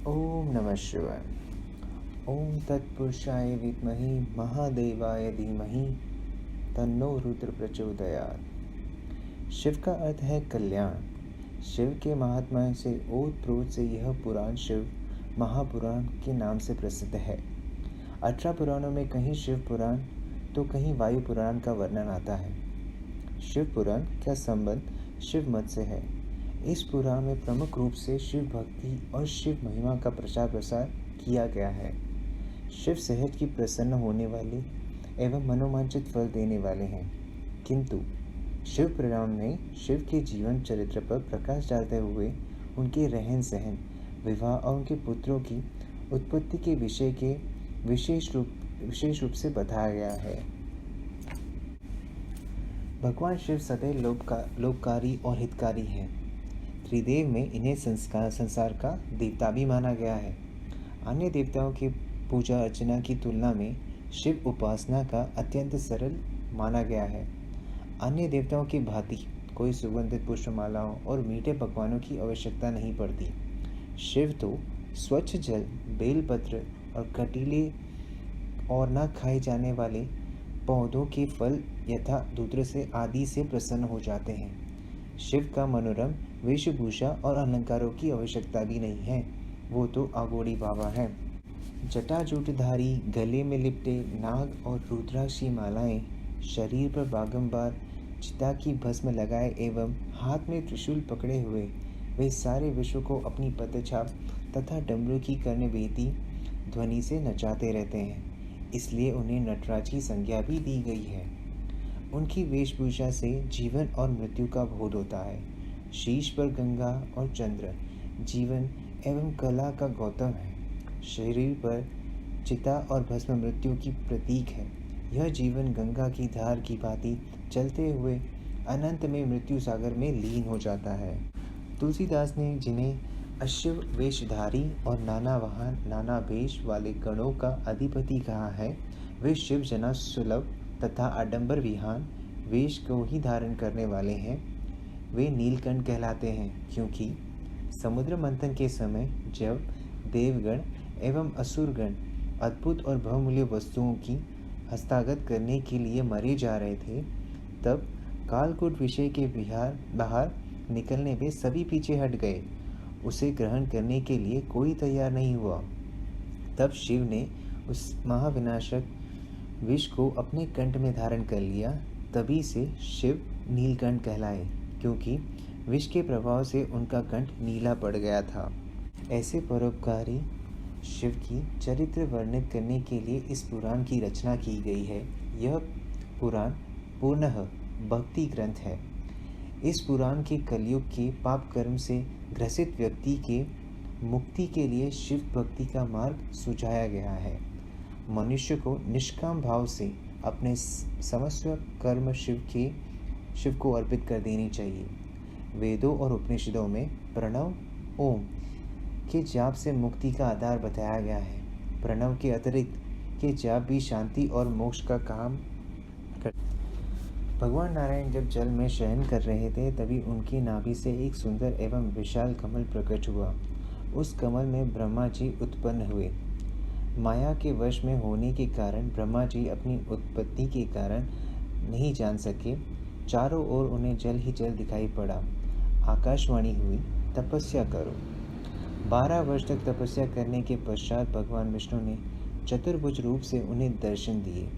ओम नमः शिवाय। ओम तत्पुरुषाय विद्महे महादेवाय धीमहि तन्नो रुद्र प्रचोदयात्। शिव का अर्थ है कल्याण। शिव के महात्म्य से ओतप्रोत से यह पुराण शिव महापुराण के नाम से प्रसिद्ध है। 18 पुराणों में कहीं शिव पुराण तो कहीं वायु पुराण का वर्णन आता है। शिव पुराण का संबंध शिव मत से है। इस पुराण में प्रमुख रूप से शिव भक्ति और शिव महिमा का प्रचार प्रसार किया गया है। शिव सेहत की प्रसन्न होने वाले एवं मनोवांछित फल देने वाले हैं, किंतु शिव पुराण में शिव के जीवन चरित्र पर प्रकाश डालते हुए उनके रहन सहन, विवाह और उनके पुत्रों की उत्पत्ति के विषय के विशेष रूप से बताया गया है। भगवान शिव सदैव लोककारी और हितकारी हैं। त्रिदेव में इन्हें संसार का देवता भी माना गया है। अन्य देवताओं की पूजा अर्चना की तुलना में शिव उपासना का अत्यंत सरल माना गया है। अन्य देवताओं की भांति कोई सुगंधित पुष्पमालाओं और मीठे पकवानों की आवश्यकता नहीं पड़ती। शिव तो स्वच्छ जल, बेलपत्र और कटीले और न खाए जाने वाले पौधों के फल यथा दूत्र से आदि से प्रसन्न हो जाते हैं। शिव का मनोरम वेशभूषा और अलंकारों की आवश्यकता भी नहीं है, वो तो आगोड़ी बाबा है। जटाजूटधारी, गले में लिपटे नाग और रुद्राक्ष की मालाएं, शरीर पर बारंबार चिता की भस्म लगाए एवं हाथ में त्रिशूल पकड़े हुए वे सारे विश्व को अपनी पदछाप तथा डमरू की कर्णवेदी ध्वनि से नचाते रहते हैं। इसलिए उन्हें नटराज की संज्ञा भी दी गई है। उनकी वेशभूषा से जीवन और मृत्यु का बोध होता है। शीश पर गंगा और चंद्र जीवन एवं कला का गौतम है। शरीर पर चिता और भस्म मृत्यु की प्रतीक है। यह जीवन गंगा की धार की भांति चलते हुए अनंत में मृत्यु सागर में लीन हो जाता है। तुलसीदास ने जिन्हें अशिव वेशधारी और नाना वाहन नाना वेश वाले गणों का अधिपति कहा है, वे शिव जना सुलभ तथा आडंबर विहान वेश को ही धारण करने वाले हैं। वे नीलकंठ कहलाते हैं, क्योंकि समुद्र मंथन के समय जब देवगण एवं असुरगण अद्भुत और बहुमूल्य वस्तुओं की हस्तगत करने के लिए मरे जा रहे थे, तब कालकूट विषय के बाहर निकलने में सभी पीछे हट गए। उसे ग्रहण करने के लिए कोई तैयार नहीं हुआ। तब शिव ने उस महाविनाशक विष को अपने कंठ में धारण कर लिया। तभी से शिव नीलकंठ कहलाए, क्योंकि विष के प्रभाव से उनका कंठ नीला पड़ गया था। ऐसे परोपकारी शिव की चरित्र वर्णित करने के लिए इस पुराण की रचना की गई है। यह पुराण पूर्णतः भक्ति ग्रंथ है। इस पुराण के कलयुग के पाप कर्म से ग्रसित व्यक्ति के मुक्ति के लिए शिव भक्ति का मार्ग सुझाया गया है। मनुष्य को निष्काम भाव से अपने समस्त कर्म शिव को अर्पित कर देनी चाहिए। वेदों और उपनिषदों में प्रणव ओम के जाप से मुक्ति का आधार बताया गया है। प्रणव के अतिरिक्त के जाप भी शांति और मोक्ष का काम भगवान नारायण जब जल में शयन कर रहे थे, तभी उनकी नाभि से एक सुंदर एवं विशाल कमल प्रकट हुआ। उस कमल में ब्रह्मा जी उत्पन्न हुए। माया के वश में होने के कारण ब्रह्मा जी अपनी उत्पत्ति के कारण नहीं जान सके। चारों ओर उन्हें जल ही जल दिखाई पड़ा। आकाशवाणी हुई, तपस्या करो। 12 वर्ष तक तपस्या करने के पश्चात भगवान विष्णु ने चतुर्भुज रूप से उन्हें दर्शन दिए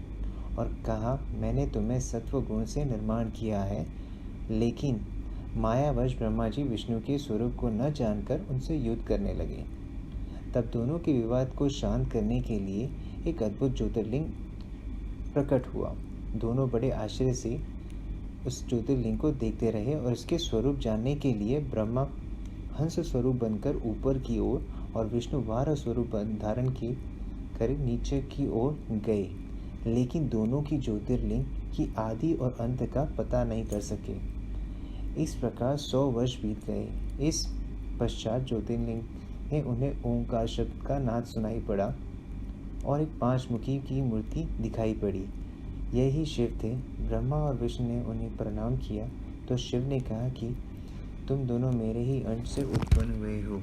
और कहा, मैंने तुम्हें सत्व गुण से निर्माण किया है। लेकिन मायावश ब्रह्मा जी विष्णु के स्वरूप को न जानकर उनसे युद्ध करने लगे। तब दोनों के विवाद को शांत करने के लिए एक अद्भुत ज्योतिर्लिंग प्रकट हुआ। दोनों बड़े आश्चर्य से उस ज्योतिर्लिंग को देखते रहे और इसके स्वरूप जानने के लिए ब्रह्मा हंस स्वरूप बनकर ऊपर की ओर और विष्णु वार स्वरूप धारण के करीब नीचे की ओर गए, लेकिन दोनों की ज्योतिर्लिंग की आदि और अंत का पता नहीं कर सके। इस प्रकार 100 वर्ष बीत गए। इस पश्चात ज्योतिर्लिंग ने उन्हें ओंकार शब्द का नाद सुनाई पड़ा और एक 5 मुखी की मूर्ति दिखाई पड़ी। यही शिव थे। ब्रह्मा और विष्णु ने उन्हें प्रणाम किया तो शिव ने कहा कि तुम दोनों मेरे ही अंश से उत्पन्न हुए हो।